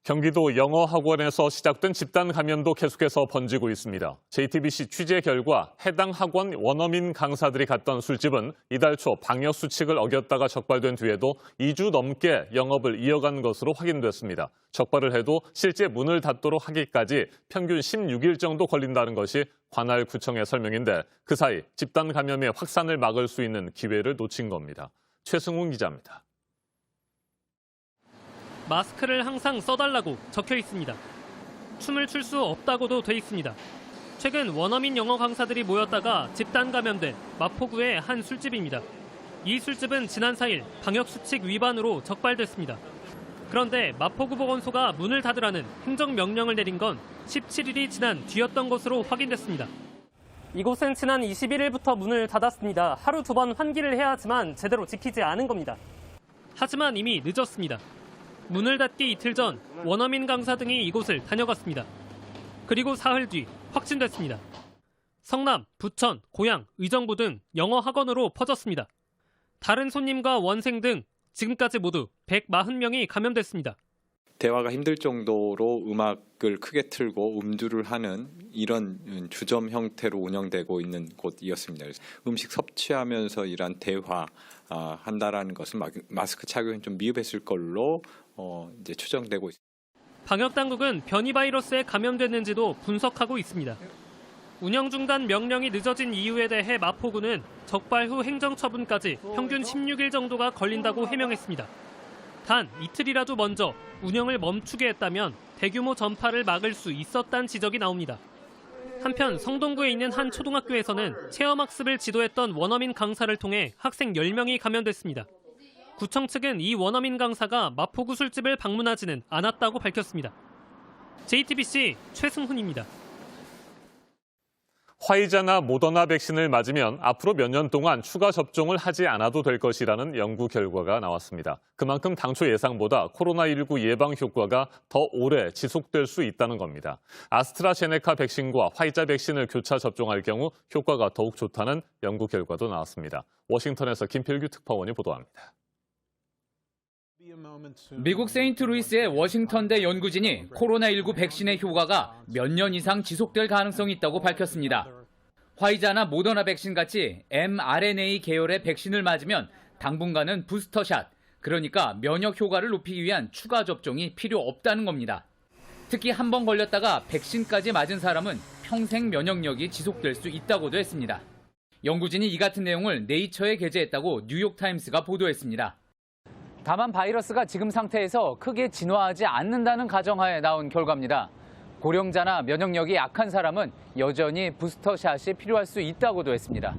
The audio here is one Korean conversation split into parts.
경기도 영어학원에서 시작된 집단 감염도 계속해서 번지고 있습니다. JTBC 취재 결과 해당 학원 원어민 강사들이 갔던 술집은 이달 초 방역 수칙을 어겼다가 적발된 뒤에도 2주 넘게 영업을 이어간 것으로 확인됐습니다. 적발을 해도 실제 문을 닫도록 하기까지 평균 16일 정도 걸린다는 것이 관할 구청의 설명인데 그 사이 집단 감염의 확산을 막을 수 있는 기회를 놓친 겁니다. 최승훈 기자입니다. 마스크를 항상 써달라고 적혀 있습니다. 춤을 출 수 없다고도 돼 있습니다. 최근 원어민 영어 강사들이 모였다가 집단 감염된 마포구의 한 술집입니다. 이 술집은 지난 4일 방역수칙 위반으로 적발됐습니다. 그런데 마포구 보건소가 문을 닫으라는 행정명령을 내린 건 17일이 지난 뒤였던 것으로 확인됐습니다. 이곳은 지난 21일부터 문을 닫았습니다. 하루 2번 환기를 해야 하지만 제대로 지키지 않은 겁니다. 하지만 이미 늦었습니다. 문을 닫기 이틀 전 원어민 강사 등이 이곳을 다녀갔습니다. 그리고 사흘 뒤 확진됐습니다. 성남, 부천, 고양, 의정부 등 영어 학원으로 퍼졌습니다. 다른 손님과 원생 등 지금까지 모두 140명이 감염됐습니다. 대화가 힘들 정도로 음악을 크게 틀고 음주를 하는 이런 주점 형태로 운영되고 있는 곳이었습니다. 음식 섭취하면서 이런 대화 한다라는 것은 마스크 착용이 좀 미흡했을 걸로 이제 추정되고 있습니다. 방역 당국은 변이 바이러스에 감염됐는지도 분석하고 있습니다. 운영 중단 명령이 늦어진 이유에 대해 마포구는 적발 후 행정처분까지 평균 16일 정도가 걸린다고 해명했습니다. 단 이틀이라도 먼저 운영을 멈추게 했다면 대규모 전파를 막을 수 있었다는 지적이 나옵니다. 한편 성동구에 있는 한 초등학교에서는 체험학습을 지도했던 원어민 강사를 통해 학생 10명이 감염됐습니다. 구청 측은 이 원어민 강사가 마포구 술집을 방문하지는 않았다고 밝혔습니다. JTBC 최승훈입니다. 화이자나 모더나 백신을 맞으면 앞으로 몇 년 동안 추가 접종을 하지 않아도 될 것이라는 연구 결과가 나왔습니다. 그만큼 당초 예상보다 코로나19 예방 효과가 더 오래 지속될 수 있다는 겁니다. 아스트라제네카 백신과 화이자 백신을 교차 접종할 경우 효과가 더욱 좋다는 연구 결과도 나왔습니다. 워싱턴에서 김필규 특파원이 보도합니다. 미국 세인트루이스의 워싱턴대 연구진이 코로나19 백신의 효과가 몇 년 이상 지속될 가능성이 있다고 밝혔습니다. 화이자나 모더나 백신 같이 mRNA 계열의 백신을 맞으면 당분간은 부스터샷, 그러니까 면역 효과를 높이기 위한 추가 접종이 필요 없다는 겁니다. 특히 한 번 걸렸다가 백신까지 맞은 사람은 평생 면역력이 지속될 수 있다고도 했습니다. 연구진이 이 같은 내용을 네이처에 게재했다고 뉴욕타임스가 보도했습니다. 다만 바이러스가 지금 상태에서 크게 진화하지 않는다는 가정하에 나온 결과입니다. 고령자나 면역력이 약한 사람은 여전히 부스터샷이 필요할 수 있다고도 했습니다.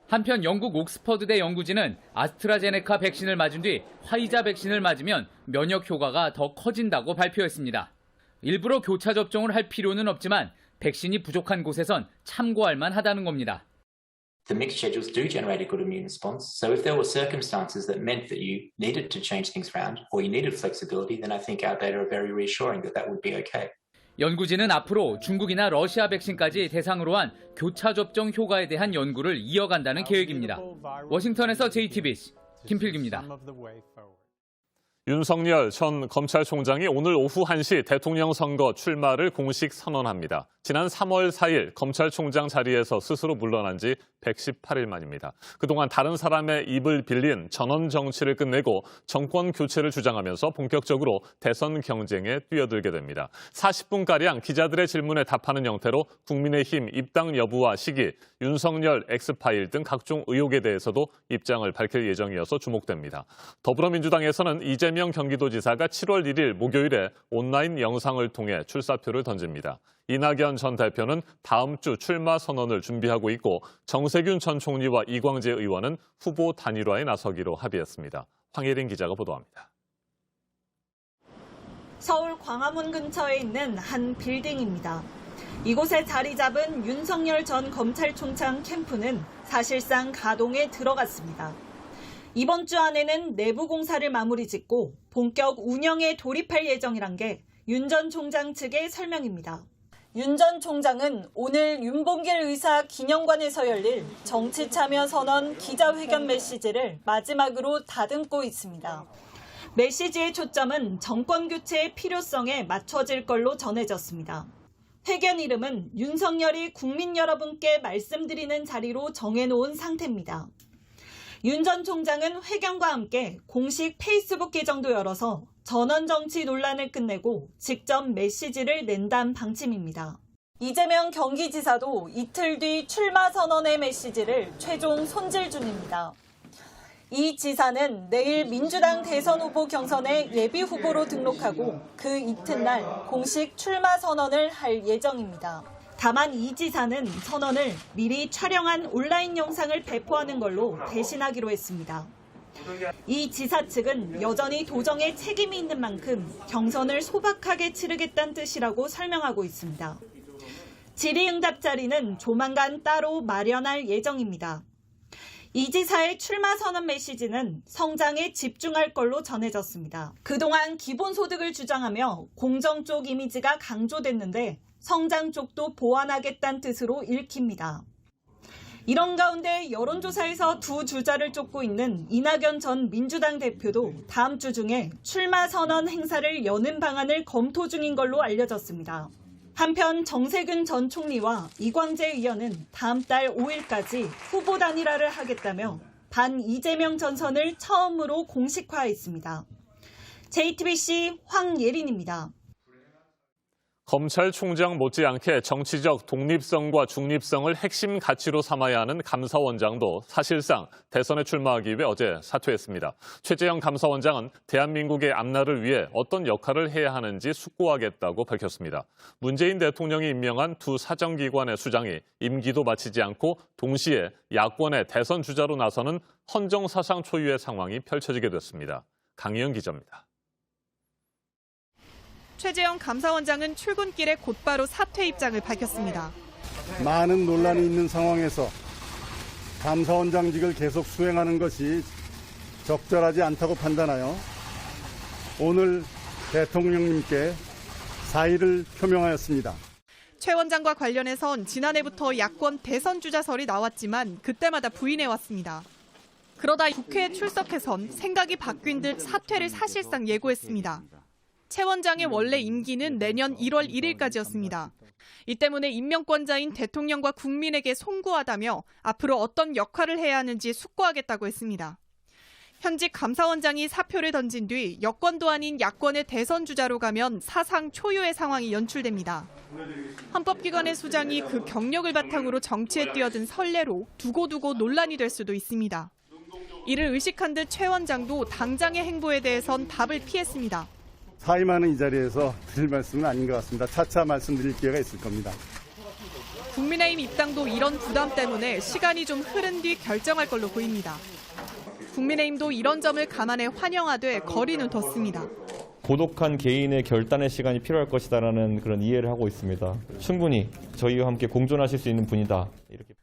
한편 영국 옥스퍼드대 연구진은 아스트라제네카 백신을 맞은 뒤 화이자 백신을 맞으면 면역 효과가 더 커진다고 발표했습니다. 일부러 교차 접종을 할 필요는 없지만 백신이 부족한 곳에선 참고할 만하다는 겁니다. The mixed schedules do generate a good immune response. So if there were circumstances that meant that you needed to change things around or you needed flexibility, then I think our data are very reassuring that that would be okay. 연구진은 앞으로 중국이나 러시아 백신까지 대상으로 한 교차 접종 효과에 대한 연구를 이어간다는 계획입니다. 워싱턴에서 JTBC 김필규입니다. 윤석열 전 검찰총장이 오늘 오후 1시 대통령 선거 출마를 공식 선언합니다. 지난 3월 4일 검찰총장 자리에서 스스로 물러난 지 118일 만입니다. 그동안 다른 사람의 입을 빌린 전원 정치를 끝내고 정권 교체를 주장하면서 본격적으로 대선 경쟁에 뛰어들게 됩니다. 40분가량 기자들의 질문에 답하는 형태로 국민의힘 입당 여부와 시기, 윤석열 엑스파일 등 각종 의혹에 대해서도 입장을 밝힐 예정이어서 주목됩니다. 더불어민주당에서는 이재명 경기도지사가 7월 1일 목요일에 온라인 영상을 통해 출사표를 던집니다. 이낙연 전 대표는 다음 주 출마 선언을 준비하고 있고 정세균 전 총리와 이광재 의원은 후보 단일화에 나서기로 합의했습니다. 황예린 기자가 보도합니다. 서울 광화문 근처에 있는 한 빌딩입니다. 이곳에 자리 잡은 윤석열 전 검찰총장 캠프는 사실상 가동에 들어갔습니다. 이번 주 안에는 내부 공사를 마무리 짓고 본격 운영에 돌입할 예정이란 게 윤 전 총장 측의 설명입니다. 윤 전 총장은 오늘 윤봉길 의사 기념관에서 열릴 정치참여 선언 기자회견 메시지를 마지막으로 다듬고 있습니다. 메시지의 초점은 정권 교체의 필요성에 맞춰질 걸로 전해졌습니다. 회견 이름은 윤석열이 국민 여러분께 말씀드리는 자리로 정해놓은 상태입니다. 윤 전 총장은 회견과 함께 공식 페이스북 계정도 열어서 전원 정치 논란을 끝내고 직접 메시지를 낸다는 방침입니다. 이재명 경기지사도 이틀 뒤 출마 선언의 메시지를 최종 손질 중입니다. 이 지사는 내일 민주당 대선 후보 경선에 예비 후보로 등록하고 그 이튿날 공식 출마 선언을 할 예정입니다. 다만 이 지사는 선언을 미리 촬영한 온라인 영상을 배포하는 걸로 대신하기로 했습니다. 이 지사 측은 여전히 도정에 책임이 있는 만큼 경선을 소박하게 치르겠다는 뜻이라고 설명하고 있습니다. 질의응답 자리는 조만간 따로 마련할 예정입니다. 이 지사의 출마 선언 메시지는 성장에 집중할 걸로 전해졌습니다. 그동안 기본소득을 주장하며 공정 쪽 이미지가 강조됐는데 성장 쪽도 보완하겠다는 뜻으로 읽힙니다. 이런 가운데 여론조사에서 두 주자를 쫓고 있는 이낙연 전 민주당 대표도 다음 주 중에 출마 선언 행사를 여는 방안을 검토 중인 걸로 알려졌습니다. 한편 정세균 전 총리와 이광재 의원은 다음 달 5일까지 후보 단일화를 하겠다며 반 이재명 전선을 처음으로 공식화했습니다. JTBC 황예린입니다. 검찰총장 못지않게 정치적 독립성과 중립성을 핵심 가치로 삼아야 하는 감사원장도 사실상 대선에 출마하기 위해 어제 사퇴했습니다. 최재형 감사원장은 대한민국의 앞날을 위해 어떤 역할을 해야 하는지 숙고하겠다고 밝혔습니다. 문재인 대통령이 임명한 두 사정기관의 수장이 임기도 마치지 않고 동시에 야권의 대선 주자로 나서는 헌정사상 초유의 상황이 펼쳐지게 됐습니다. 강희연 기자입니다. 최재형 감사원장은 출근길에 곧바로 사퇴 입장을 밝혔습니다. 많은 논란이 있는 상황에서 감사원장직을 계속 수행하는 것이 적절하지 않다고 판단하여 오늘 대통령님께 사의를 표명하였습니다. 최 원장과 관련해선 지난해부터 야권 대선 주자설이 나왔지만 그때마다 부인해왔습니다. 그러다 국회에 출석해선 생각이 바뀐 듯 사퇴를 사실상 예고했습니다. 최 원장의 원래 임기는 내년 1월 1일까지였습니다. 이 때문에 임명권자인 대통령과 국민에게 송구하다며 앞으로 어떤 역할을 해야 하는지 숙고하겠다고 했습니다. 현직 감사원장이 사표를 던진 뒤 여권도 아닌 야권의 대선 주자로 가면 사상 초유의 상황이 연출됩니다. 헌법기관의 수장이 그 경력을 바탕으로 정치에 뛰어든 선례로 두고두고 논란이 될 수도 있습니다. 이를 의식한 듯 최 원장도 당장의 행보에 대해선 답을 피했습니다. 사의만은 이 자리에서 드릴 말씀은 아닌 것 같습니다. 차차 말씀드릴 기회가 있을 겁니다. 국민의힘 입당도 이런 부담 때문에 시간이 좀 흐른 뒤 결정할 걸로 보입니다. 국민의힘도 이런 점을 감안해 환영하되 거리는 뒀습니다. 고독한 개인의 결단의 시간이 필요할 것이다라는 그런 이해를 하고 있습니다. 충분히 저희와 함께 공존하실 수 있는 분이다. 이렇게.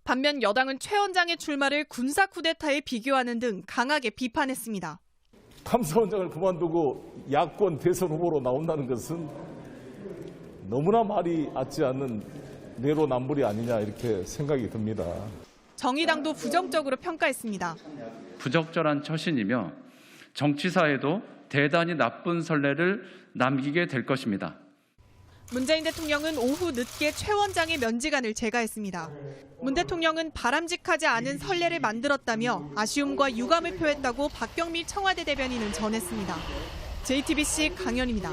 반면 여당은 최 원장의 출마를 군사 쿠데타에 비교하는 등 강하게 비판했습니다. 감사원장을 그만두고 야권 대선 후보로 나온다는 것은 너무나 말이 맞지 않는 내로남불이 아니냐 이렇게 생각이 듭니다. 정의당도 부정적으로 평가했습니다. 부적절한 처신이며 정치사에도 대단히 나쁜 선례를 남기게 될 것입니다. 문재인 대통령은 오후 늦게 최 원장의 면직안을 제거했습니다. 문 대통령은 바람직하지 않은 선례를 만들었다며 아쉬움과 유감을 표했다고 박경미 청와대 대변인은 전했습니다. JTBC 강연입니다.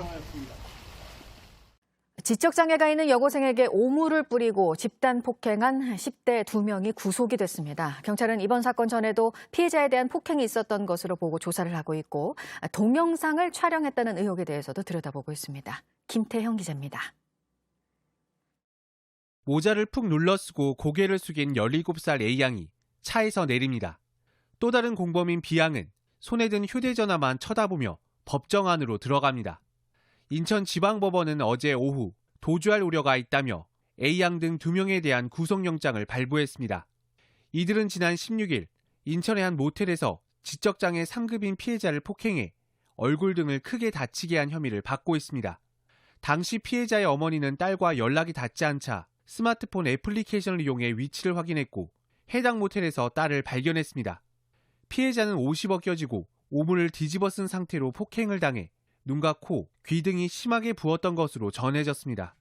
지적장애가 있는 여고생에게 오물을 뿌리고 집단 폭행한 10대 2명이 구속이 됐습니다. 경찰은 이번 사건 전에도 피해자에 대한 폭행이 있었던 것으로 보고 조사를 하고 있고 동영상을 촬영했다는 의혹에 대해서도 들여다보고 있습니다. 김태형 기자입니다. 모자를 푹 눌러쓰고 고개를 숙인 17살 A양이 차에서 내립니다. 또 다른 공범인 B양은 손에 든 휴대전화만 쳐다보며 법정 안으로 들어갑니다. 인천지방법원은 어제 오후 도주할 우려가 있다며 A양 등 2명에 대한 구속영장을 발부했습니다. 이들은 지난 16일 인천의 한 모텔에서 지적장애 상급인 피해자를 폭행해 얼굴 등을 크게 다치게 한 혐의를 받고 있습니다. 당시 피해자의 어머니는 딸과 연락이 닿지 않자 스마트폰 애플리케이션을 이용해 위치를 확인했고 해당 모텔에서 딸을 발견했습니다. 피해자는 옷이 벗겨지고 오물을 뒤집어 쓴 상태로 폭행을 당해 눈과 코, 귀 등이 심하게 부었던 것으로 전해졌습니다.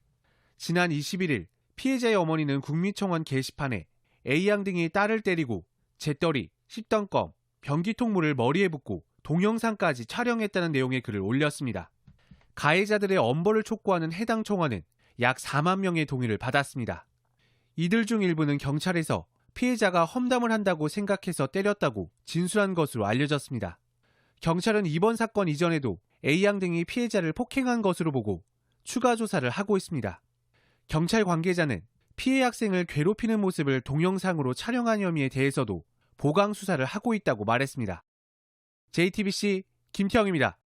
지난 21일 피해자의 어머니는 국민청원 게시판에 A양 등이 딸을 때리고 재떨이, 씹던 껌, 변기통물을 머리에 붓고 동영상까지 촬영했다는 내용의 글을 올렸습니다. 가해자들의 엄벌을 촉구하는 해당 청원은 약 4만 명의 동의를 받았습니다. 이들 중 일부는 경찰에서 피해자가 험담을 한다고 생각해서 때렸다고 진술한 것으로 알려졌습니다. 경찰은 이번 사건 이전에도 A양 등이 피해자를 폭행한 것으로 보고 추가 조사를 하고 있습니다. 경찰 관계자는 피해 학생을 괴롭히는 모습을 동영상으로 촬영한 혐의에 대해서도 보강 수사를 하고 있다고 말했습니다. JTBC 김태형입니다.